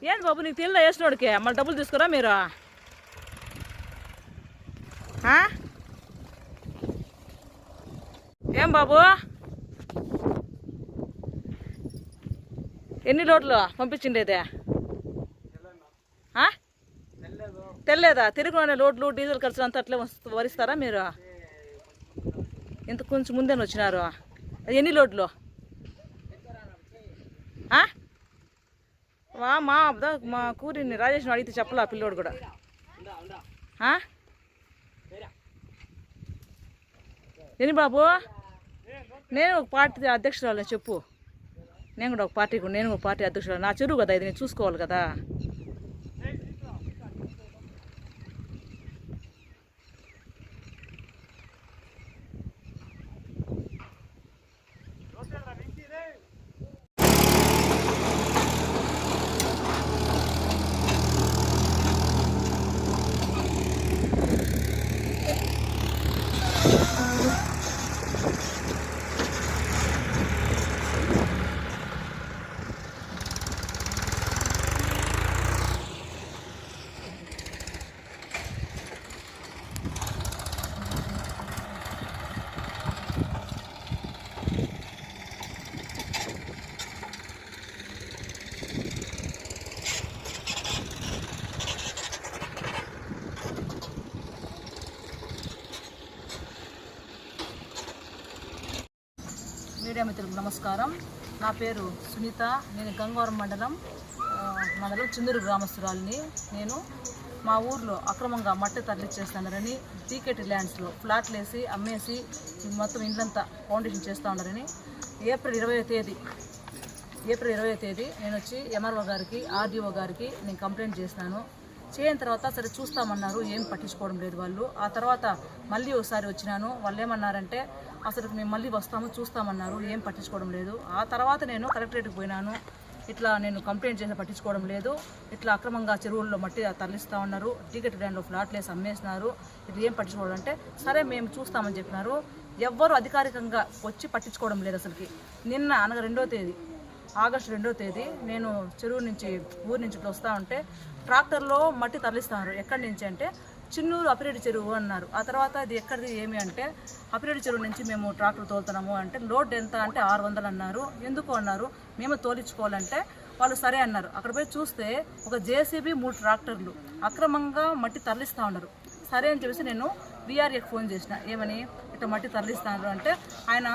ఏంది బాబు నీకు తెల్ల వేసినోడికి మళ్ళీ డబ్బులు తీసుకురా మీరు? ఏం బాబు ఎన్ని లోడ్లు పంపించిండేదే? తెల్లేదా? తిరుగులోనే లోడ్లు డీజిల్ ఖర్చులు అంతా అట్లే వరిస్తారా మీరు? ఇంత కొంచెం ముందేనే వచ్చినారు. ఎన్ని లోడ్లు? మా కూరిని రాజేష్ని అడిగితే చెప్పలే ఆ పిల్లోడు కూడా. ఎన్ని బాబు? నేను ఒక పార్టీ అధ్యక్షురాలు చెప్పు. నేను కూడా ఒక పార్టీ అధ్యక్షురాలు. నా చెరువు కదా ఇది, నేను చూసుకోవాలి కదా. మీడియా మిత్రులకు నమస్కారం. నా పేరు సునీత. నేను గంగవరం మండలం చిందూరు గ్రామస్తురాలిని. నేను మా ఊర్లో అక్రమంగా మట్టి తరలిచ్చేస్తున్నారని, టీకెట్ ల్యాండ్స్లో ఫ్లాట్లు వేసి అమ్మేసి మొత్తం ఇండ్లంతా ఫౌండేషన్ చేస్తూ ఉన్నారని ఏప్రిల్ 20వ తేదీ నేను వచ్చి ఎంఆర్ఓ గారికి, ఆర్డీఓ గారికి నేను కంప్లైంట్ చేసినాను. చేయని తర్వాత సరే చూస్తామన్నారు, ఏం పట్టించుకోవడం లేదు వాళ్ళు. ఆ తర్వాత మళ్ళీ ఒకసారి వచ్చినాను. వాళ్ళు ఏమన్నారంటే అసలు మేము మళ్ళీ వస్తాము చూస్తామన్నారు, ఏం పట్టించుకోవడం లేదు. ఆ తర్వాత నేను కలెక్టరేట్కి పోయినాను. ఇట్లా నేను కంప్లైంట్ చేసి పట్టించుకోవడం లేదు, ఇట్లా అక్రమంగా చెరువుల్లో మట్టి తరలిస్తూ ఉన్నారు, టికెట్ ల్యాండ్లో ఫ్లాట్లు వేసి అమ్మేస్తున్నారు, ఇది ఏం పట్టించుకోవడం అంటే సరే మేము చూస్తామని చెప్పినారు. ఎవ్వరూ అధికారికంగా వచ్చి పట్టించుకోవడం లేదు అసలుకి. నిన్న అనగా ఆగస్టు 2వ తేదీ నేను ఊరి నుంచి వస్తూ ఉంటే ట్రాక్టర్లో మట్టి తరలిస్తున్నారు. ఎక్కడి నుంచి అంటే చిన్నూరు అపిరెడ్డి చెరువు అన్నారు. ఆ తర్వాత అది ఎక్కడిది ఏమి అంటే అపిరెడ్డి చెరువు నుంచి మేము ట్రాక్టర్ తోలుతున్నాము అంటే లోడ్ ఎంత అంటే 600 అన్నారు. ఎందుకు అన్నారు, మేము తోలించుకోవాలంటే వాళ్ళు సరే అన్నారు. అక్కడ పోయి చూస్తే ఒక జేసీబీ 3 ట్రాక్టర్లు అక్రమంగా మట్టి తరలిస్తూ ఉన్నారు. సరే అని చెప్పేసి నేను వీఆర్ఏకి ఫోన్ చేసిన, ఏమని ఇట్లా మట్టి తరలిస్తున్నారు అంటే ఆయన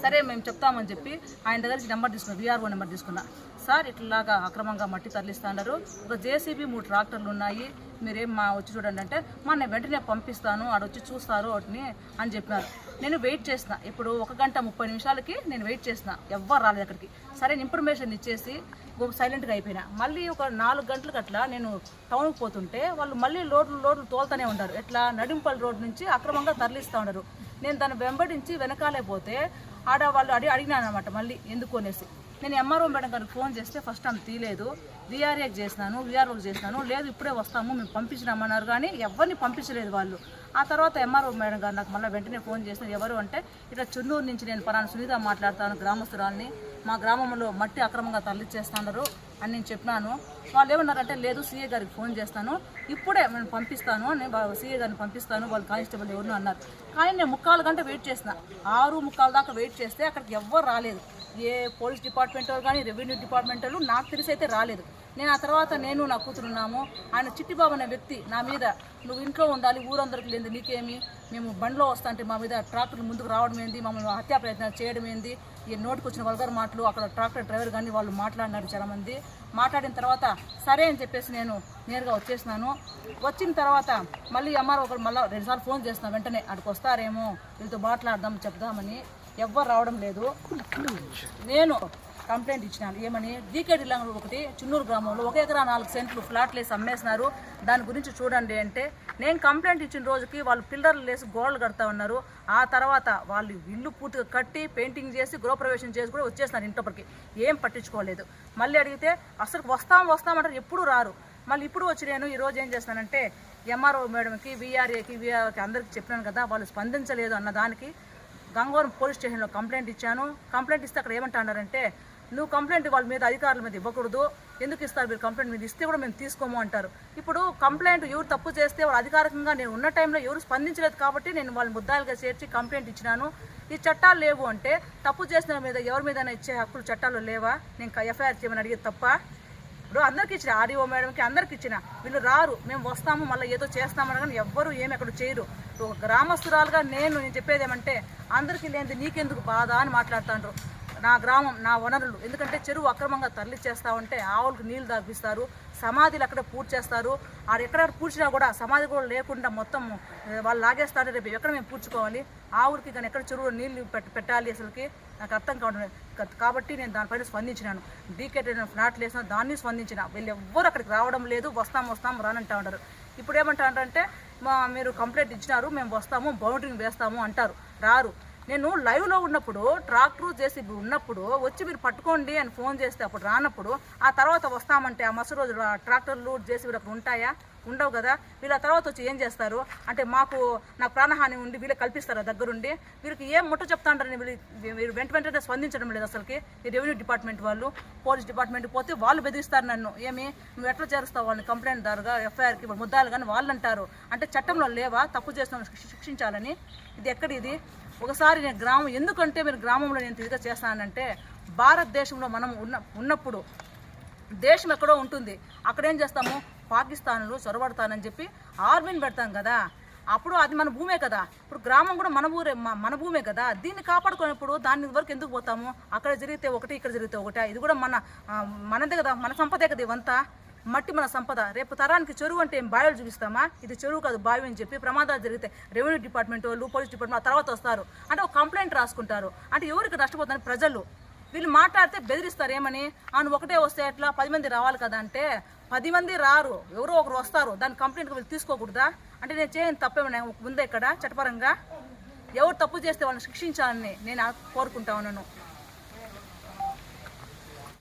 సరే మేము చెప్తామని చెప్పి ఆయన దగ్గర నెంబర్ తీసుకున్నా, వీఆర్ఓ నెంబర్ తీసుకున్నా. సార్ ఇట్లాగా అక్రమంగా మట్టి తరలిస్తున్నారు, ఒక జేసీబీ 3 ట్రాక్టర్లు ఉన్నాయి, మీరేం వచ్చి చూడండి అంటే నేను వెంటనే పంపిస్తాను, ఆడొచ్చి చూస్తారు వాటిని అని చెప్పినారు. నేను వెయిట్ చేసిన, ఇప్పుడు 1 గంట 30 నిమిషాలకి నేను వెయిట్ చేసిన, ఎవ్వరు రాలేదు అక్కడికి. సరే ఇన్ఫర్మేషన్ ఇచ్చేసి సైలెంట్గా అయిపోయినా. మళ్ళీ ఒక 4 గంటలకు అట్లా నేను టౌన్కి పోతుంటే వాళ్ళు మళ్ళీ లోడ్లు తోలుతూనే ఉన్నారు. ఎట్లా నడింపల్లి రోడ్ నుంచి అక్రమంగా తరలిస్తూ ఉన్నారు. నేను దాన్ని వెంబడించి వెనకాలే పోతే ఆడ వాళ్ళు అడిగినాను అనమాట మళ్ళీ ఎందుకు అనేసి. నేను ఎంఆర్ఓ మేడం గారికి ఫోన్ చేస్తే ఫస్ట్ ఆమె తీయలేదు. వీఆర్ఓకి చేసినాను, లేదు ఇప్పుడే వస్తాము మేము పంపించినామన్నారు, కానీ ఎవరిని పంపించలేదు వాళ్ళు. ఆ తర్వాత ఎంఆర్ఓ మేడం గారు నాకు మళ్ళీ వెంటనే ఫోన్ చేసిన, ఎవరు అంటే ఇట్లా చెన్నూరు నుంచి నేను పలానా సునీత మాట్లాడతాను, గ్రామస్తురాలని, మా గ్రామంలో మట్టి అక్రమంగా తరలిచ్చేస్తున్నారు అని నేను చెప్పినాను. వాళ్ళు ఏమన్నారంటే లేదు సీఏ గారికి ఫోన్ చేస్తాను, ఇప్పుడే నేను పంపిస్తాను అని సీఏ గారిని పంపిస్తాను, వాళ్ళు కానిస్టేబుల్ ఎవరు అన్నారు. కానీ నేను 3/4 గంట వెయిట్ చేసిన, 6:45 దాకా వెయిట్ చేస్తే అక్కడికి ఎవ్వరు రాలేదు. ఏ పోలీస్ డిపార్ట్మెంట్ వాళ్ళు కానీ రెవెన్యూ డిపార్ట్మెంట్ వాళ్ళు నాకు తెలిసి అయితే రాలేదు. నేను ఆ తర్వాత నేను నా కూతురున్నాము. ఆయన చిట్టిబాబు అనే వ్యక్తి నా మీద నువ్వు ఇంట్లో ఉండాలి, ఊరందరికి లేదు నీకేమి, మేము బండిలో వస్తా అంటే మా మీద ట్రాక్టర్లు ముందుకు రావడం ఏంది, మమ్మల్ని హత్యా ప్రయత్నాలు చేయడం ఏంది, ఈ నోటికి వచ్చిన వల్గర్ మాటలు అక్కడ ట్రాక్టర్ డ్రైవర్ కానీ వాళ్ళు మాట్లాడినారు చాలామంది. మాట్లాడిన తర్వాత సరే అని చెప్పేసి నేను నేరుగా వచ్చేసినాను. వచ్చిన తర్వాత మళ్ళీ ఎంఆర్ఓ ఒకరు మళ్ళీ 2 సార్లు ఫోన్ చేస్తున్నాను, వెంటనే అక్కడికి వస్తారేమో వీళ్ళతో మాట్లాడదాం చెప్దామని. ఎవ్వరు రావడం లేదు. నేను కంప్లైంట్ ఇచ్చినాను, ఏమని టీకెట్ ల్యాండ్ ఒకటి చిన్నూరు గ్రామంలో 1 ఎకరా 4 సెంట్లు ఫ్లాట్లు వేసి అమ్మేసినారు, దాని గురించి చూడండి అంటే నేను కంప్లైంట్ ఇచ్చిన రోజుకి వాళ్ళు పిల్లర్లు వేసి గోడలు కడతా ఉన్నారు. ఆ తర్వాత వాళ్ళు ఇల్లు పూర్తిగా కట్టి పెయింటింగ్ చేసి గృహప్రవేశం చేసి కూడా వచ్చేస్తున్నారు, ఇంటప్పటికి ఏం పట్టించుకోలేదు. మళ్ళీ అడిగితే అసలు వస్తామంటారు, ఎప్పుడు రారు. మళ్ళీ ఇప్పుడు వచ్చి నేను ఈరోజు ఏం చేస్తానంటే ఎంఆర్ఓ మేడంకి, వీఆర్ఏకి అందరికీ చెప్పినాను కదా, వాళ్ళు స్పందించలేదు అన్న దానికి గంగవరం పోలీస్ స్టేషన్లో కంప్లైంట్ ఇచ్చాను. కంప్లైంట్ ఇస్తే అక్కడ ఏమంటున్నారంటే నువ్వు కంప్లైంట్ వాళ్ళ మీద అధికారుల మీద ఇవ్వకూడదు, ఎందుకు ఇస్తారు మీరు కంప్లైంట్, మీరు ఇస్తే కూడా మేము తీసుకోము అంటారు. ఇప్పుడు కంప్లైంట్ ఎవరు తప్పు చేస్తే వాళ్ళు అధికారికంగా నేను ఉన్న టైంలో ఎవరు స్పందించలేదు కాబట్టి నేను వాళ్ళని ముద్దాలుగా చేర్చి కంప్లైంట్ ఇచ్చినాను. ఈ చట్టాలు లేవు అంటే తప్పు చేసిన మీద ఎవరి మీద ఇచ్చే హక్కులు చట్టాలు లేవా? నేను ఎఫ్ఐఆర్ చేయమని అడిగేది తప్ప? ఇప్పుడు అందరికి ఇచ్చిన, ఆర్డీఓ మేడంకి అందరికి ఇచ్చిన, వీళ్ళు రారు, మేము వస్తాము మళ్ళీ ఏదో చేస్తామని కానీ ఎవ్వరు ఏమి అక్కడ చేయరు. ఒక గ్రామస్తురాలుగా నేను చెప్పేది ఏమంటే అందరికీ లేనిది నీకెందుకు బాధ అని మాట్లాడుతాండ్రు. నా గ్రామం, నా వనరులు, ఎందుకంటే చెరువు అక్రమంగా తరలిచ్చేస్తా ఉంటే ఆవులకు నీళ్లు తాగిస్తారు, సమాధులు అక్కడ పూర్తి చేస్తారు. ఆడ ఎక్కడ పూడ్చినా కూడా సమాధి కూడా లేకుండా మొత్తం వాళ్ళు లాగేస్తారు. రేపు ఎక్కడ మేము పూడ్చుకోవాలి? ఆవులకి కానీ ఎక్కడ చెరువులో నీళ్లు పెట్టాలి అసలుకి నాకు అర్థం కావడం. కాబట్టి నేను దానిపైన స్పందించినాను. డీకేట్ ఫ్లాట్లు వేసిన దాన్ని స్పందించిన. వీళ్ళు ఎవ్వరు అక్కడికి రావడం లేదు, వస్తాం రానంటా ఉంటారు. ఇప్పుడు ఏమంటారంటే మీరు కంప్లైంట్ ఇచ్చినారు, మేము వస్తాము, బౌండరింగ్ వేస్తాము అంటారు, రారు. నేను లైవ్లో ఉన్నప్పుడు ట్రాక్టర్ జేసీబీ ఉన్నప్పుడు వచ్చి మీరు పట్టుకోండి అని ఫోన్ చేస్తే అప్పుడు రానప్పుడు ఆ తర్వాత వస్తామంటే ఆ మరుసటి రోజు ట్రాక్టర్లు జేసీబీలు అక్కడ ఉంటాయా? ఉండవు కదా. వీళ్ళ తర్వాత వచ్చి ఏం చేస్తారు అంటే నా ప్రాణహాని ఉండి వీళ్ళే కల్పిస్తారా దగ్గరుండి? వీరికి ఏం ముట్ట చెప్తాంటారని వీళ్ళు వెంటనే స్పందించడం లేదు అసలుకి. ఈ రెవెన్యూ డిపార్ట్మెంట్ వాళ్ళు, పోలీస్ డిపార్ట్మెంట్ పోతే వాళ్ళు బెదిరిస్తారు నన్ను. నువ్వు ఎట్లా చేరుస్తావు వాళ్ళని కంప్లైంట్ దారుగా ఎఫ్ఐఆర్కి ముద్దాలు కానీ వాళ్ళు అంటారు. అంటే చట్టంలో లేవా తప్పు చేసిన శిక్షించాలని? ఇది ఎక్కడిది? ఒకసారి నేను గ్రామం, ఎందుకంటే మీరు గ్రామంలో నేను తిరిగి చేస్తానంటే భారతదేశంలో మనం ఉన్నప్పుడు దేశం ఎక్కడో ఉంటుంది, అక్కడ ఏం చేస్తాము, పాకిస్తాన్లు చొరబడతానని చెప్పి ఆర్మీని పెడతాం కదా, అప్పుడు అది మన భూమే కదా. ఇప్పుడు గ్రామం కూడా మన భూమే కదా. దీన్ని కాపాడుకున్నప్పుడు దాని వరకు ఎందుకు పోతాము? అక్కడ జరిగితే ఒకటి, ఇక్కడ జరిగితే ఒకటి. ఇది కూడా మనదే కదా, మన సంపదే కదా. ఇవంతా మట్టి మన సంపద. రేపు తరానికి చెరువు అంటే ఏం బావిలు చూపిస్తామా? ఇది చెరువు కాదు బావి అని చెప్పి ప్రమాదాలు జరిగితే రెవెన్యూ డిపార్ట్మెంట్ వాళ్ళు, పోలీస్ డిపార్ట్మెంట్ ఆ తర్వాత వస్తారు. అంటే ఒక కంప్లైంట్ రాసుకుంటారు. అంటే ఎవరికి నష్టపోతుందని ప్రజలు. వీళ్ళు మాట్లాడితే బెదిరిస్తారు. ఏమని? నువ్వు ఒకటే వస్తే ఎట్లా, 10 మంది రావాలి కదా అంటే 10 మంది రారు, ఎవరో ఒకరు వస్తారు. దాని కంప్లైంట్ వీళ్ళు తీసుకోకూడదా? అంటే నేను చేయని తప్పేమన్నా ఉందా ఇక్కడ చట్టపరంగా? ఎవరు తప్పు చేస్తే వాళ్ళని శిక్షించాలని నేను కోరుకుంటా ఉన్నాను.